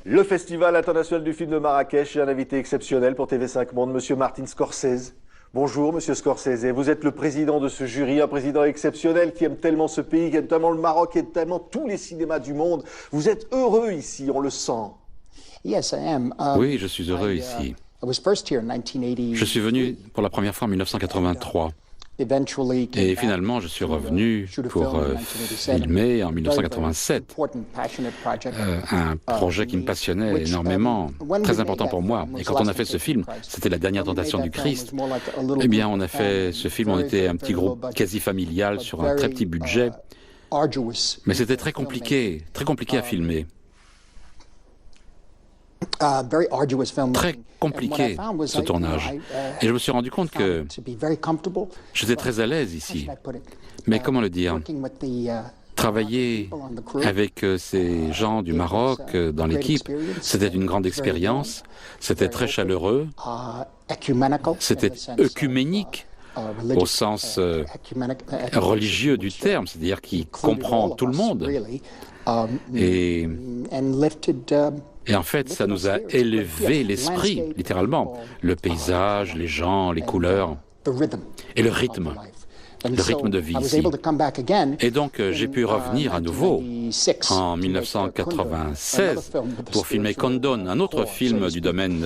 Le Festival international du film de Marrakech, j'ai un invité exceptionnel pour TV5 Monde, Monsieur Martin Scorsese. Bonjour Monsieur Scorsese, vous êtes le président de ce jury, un président exceptionnel qui aime tellement ce pays, qui aime tellement le Maroc, qui aime tellement tous les cinémas du monde. Vous êtes heureux ici, on le sent. Oui, je suis heureux ici. Je suis venu pour la première fois en 1983. Et finalement, je suis revenu pour filmer en 1987 un projet qui me passionnait énormément, très important pour moi. Et quand on a fait ce film, c'était La Dernière Tentation du Christ, eh bien on a fait ce film, on était un petit groupe quasi familial sur un très petit budget, mais c'était très compliqué à filmer. Très compliqué ce tournage. Et je me suis rendu compte que j'étais très à l'aise ici. Mais comment le dire? Travailler avec ces gens du Maroc dans l'équipe, c'était une grande expérience, c'était très chaleureux, c'était œcuménique au sens religieux du terme, c'est-à-dire qui comprend tout le monde. Et en fait, ça nous a élevé l'esprit, littéralement. Le paysage, les gens, les couleurs et le rythme de vie ici. Et donc, j'ai pu revenir à nouveau en 1996 pour filmer Kondon, un autre film du domaine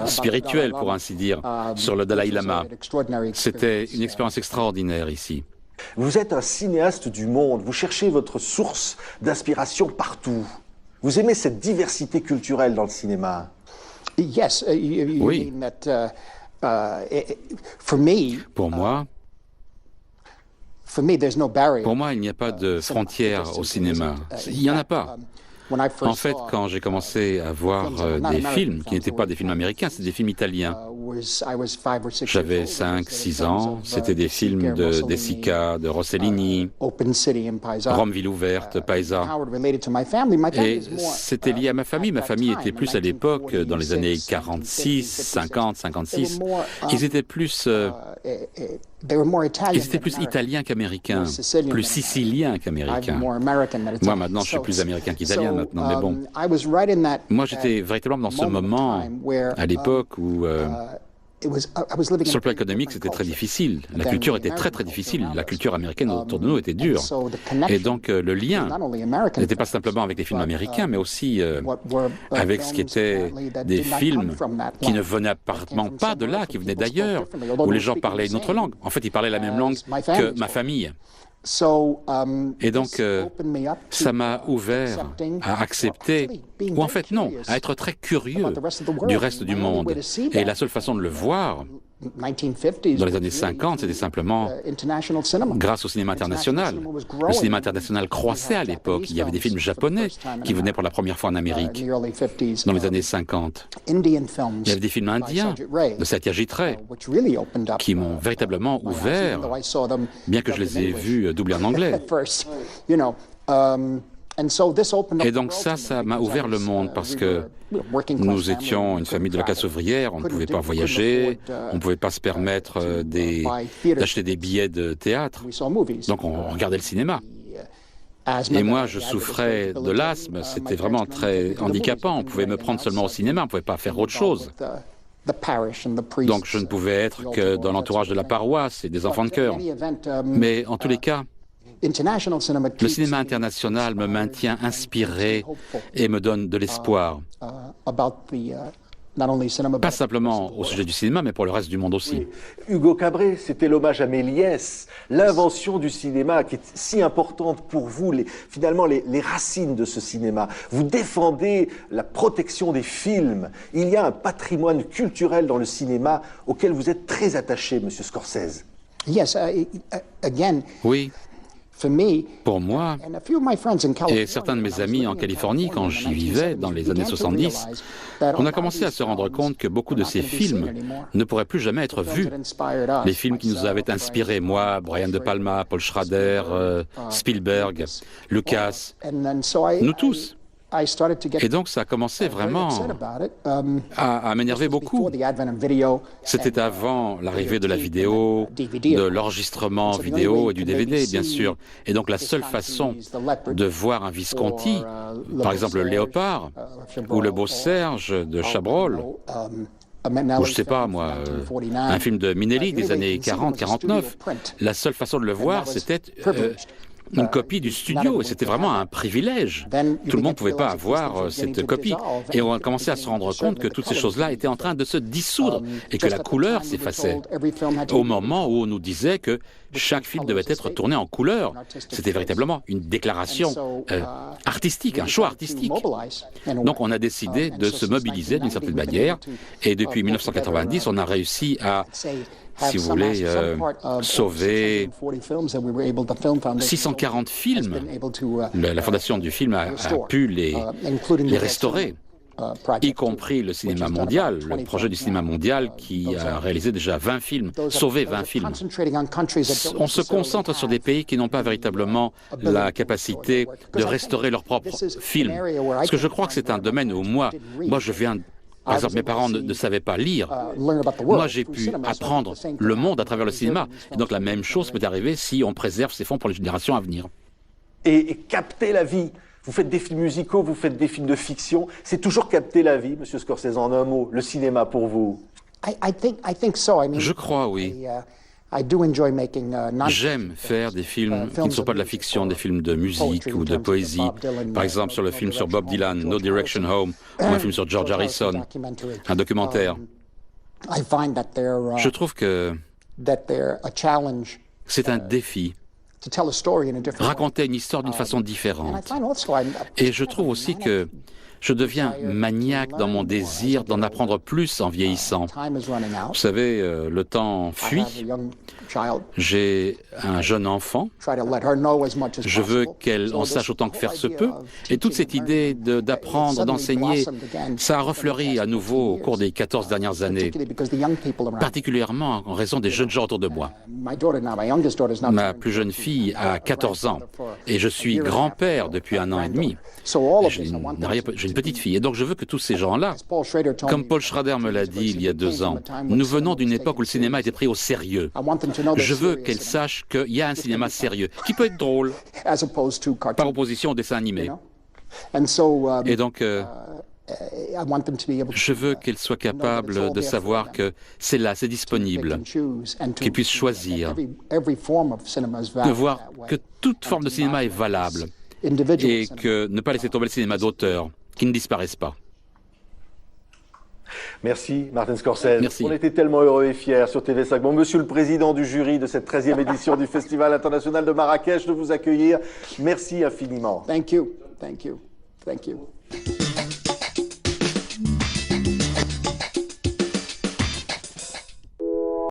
spirituel, pour ainsi dire, sur le Dalai Lama. C'était une expérience extraordinaire ici. Vous êtes un cinéaste du monde, vous cherchez votre source d'inspiration partout. Vous aimez cette diversité culturelle dans le cinéma? Oui. Pour moi, il n'y a pas de frontière au cinéma. Il n'y en a pas. En fait, quand j'ai commencé à voir des films qui n'étaient pas des films américains, c'était des films italiens. J'avais 5-6 ans, c'était des films de De Sica, de Rossellini, Rome, ville ouverte, Paesa. Et c'était lié à ma famille. Ma famille était plus à l'époque, dans les années 46, 50, 56. Ils étaient plus italiens qu'américains, plus siciliens qu'américains. Moi, maintenant, je suis plus américain qu'italien maintenant, mais bon. Moi, j'étais véritablement dans ce moment, à l'époque où, sur le plan économique, c'était très difficile. La culture était très, très difficile. La culture américaine autour de nous était dure. Et donc, le lien n'était pas simplement avec les films américains, mais aussi avec ce qui était des films qui ne venaient apparemment pas de là, qui venaient d'ailleurs, où les gens parlaient une autre langue. En fait, ils parlaient la même langue que ma famille. Et donc, ça m'a ouvert à accepter, ou en fait non, à être très curieux du reste du monde. Et la seule façon de le voir, dans les années 50, c'était simplement grâce au cinéma international. Le cinéma international croissait à l'époque. Il y avait des films japonais qui venaient pour la première fois en Amérique, dans les années 50. Il y avait des films indiens de Satyajit Ray qui m'ont véritablement ouvert, bien que je les ai vus doublés en anglais. Et donc ça m'a ouvert le monde parce que nous étions une famille de la classe ouvrière, on ne pouvait pas voyager, on ne pouvait pas se permettre d'acheter des billets de théâtre, donc on regardait le cinéma. Et moi, je souffrais de l'asthme, c'était vraiment très handicapant, on pouvait me prendre seulement au cinéma, on ne pouvait pas faire autre chose. Donc je ne pouvais être que dans l'entourage de la paroisse et des enfants de chœur. Mais en tous les cas, le cinéma international me maintient inspiré et me donne de l'espoir. Pas simplement au sujet du cinéma, mais pour le reste du monde aussi. Hugo Cabret, c'était l'hommage à Méliès, l'invention du cinéma qui est si importante pour vous, finalement les racines de ce cinéma. Vous défendez la protection des films. Il y a un patrimoine culturel dans le cinéma auquel vous êtes très attaché, Monsieur Scorsese. Oui. Pour moi, et certains de mes amis en Californie, quand j'y vivais dans les années 70, on a commencé à se rendre compte que beaucoup de ces films ne pourraient plus jamais être vus. Les films qui nous avaient inspirés, moi, Brian De Palma, Paul Schrader, Spielberg, Lucas, nous tous. Et donc ça a commencé vraiment à m'énerver beaucoup. C'était avant l'arrivée de la vidéo, de l'enregistrement vidéo et du DVD, bien sûr. Et donc la seule façon de voir un Visconti, par exemple le Léopard ou le Beau Serge de Chabrol, ou je sais pas moi, un film de Minelli des années 40-49, la seule façon de le voir, c'était une copie du studio, et c'était vraiment un privilège. Tout le monde ne pouvait pas avoir cette copie. Et on a commencé à se rendre compte que toutes ces choses-là étaient en train de se dissoudre, et que la couleur s'effaçait. Au moment où on nous disait que chaque film devait être tourné en couleur, c'était véritablement une déclaration artistique, un choix artistique. Donc on a décidé de se mobiliser d'une certaine manière, et depuis 1990, on a réussi à, si vous voulez, sauver 640 films. La Fondation du film a pu les restaurer, y compris le cinéma mondial, le projet du cinéma mondial qui a réalisé déjà 20 films, sauvé 20 films. On se concentre sur des pays qui n'ont pas véritablement la capacité de restaurer leurs propres films. Parce que je crois que c'est un domaine où moi je viens... Par exemple, mes parents ne savaient pas lire. Moi, j'ai pu apprendre le monde à travers le cinéma. Et donc, la même chose peut arriver si on préserve ces fonds pour les générations à venir. Et capter la vie. Vous faites des films musicaux, vous faites des films de fiction. C'est toujours capter la vie, Monsieur Scorsese, en un mot, le cinéma pour vous. Je crois, oui. J'aime faire des films qui ne sont pas de la fiction, des films de musique ou de poésie. Par exemple, sur le film sur Bob Dylan, No Direction Home, ou un film sur George Harrison, un documentaire. Je trouve que c'est un défi. Raconter une histoire d'une façon différente. Et je trouve aussi que je deviens maniaque dans mon désir d'en apprendre plus en vieillissant. Vous savez, le temps fuit. J'ai un jeune enfant. Je veux qu'elle en sache autant que faire se peut. Et toute cette idée d'apprendre, d'enseigner, ça a refleuri à nouveau au cours des 14 dernières années, particulièrement en raison des jeunes gens autour de moi. Ma plus jeune fille a 14 ans et je suis grand-père depuis 1 an et demi. J'ai une petite fille. Et donc je veux que tous ces gens-là, comme Paul Schrader me l'a dit il y a 2 ans, nous venons d'une époque où le cinéma était pris au sérieux. Je veux qu'elle sache qu'il y a un cinéma sérieux, qui peut être drôle, par opposition au dessin animé. Et donc, je veux qu'elle soit capable de savoir que c'est là, c'est disponible, qu'elle puisse choisir, de voir que toute forme de cinéma est valable, et que ne pas laisser tomber le cinéma d'auteur, qui ne disparaisse pas. Merci Martin Scorsese. Merci. On était tellement heureux et fiers sur TV5 Monde. Monsieur le Président du jury de cette 13e édition du Festival international de Marrakech de vous accueillir. Merci infiniment. Thank you. Thank you. Thank you.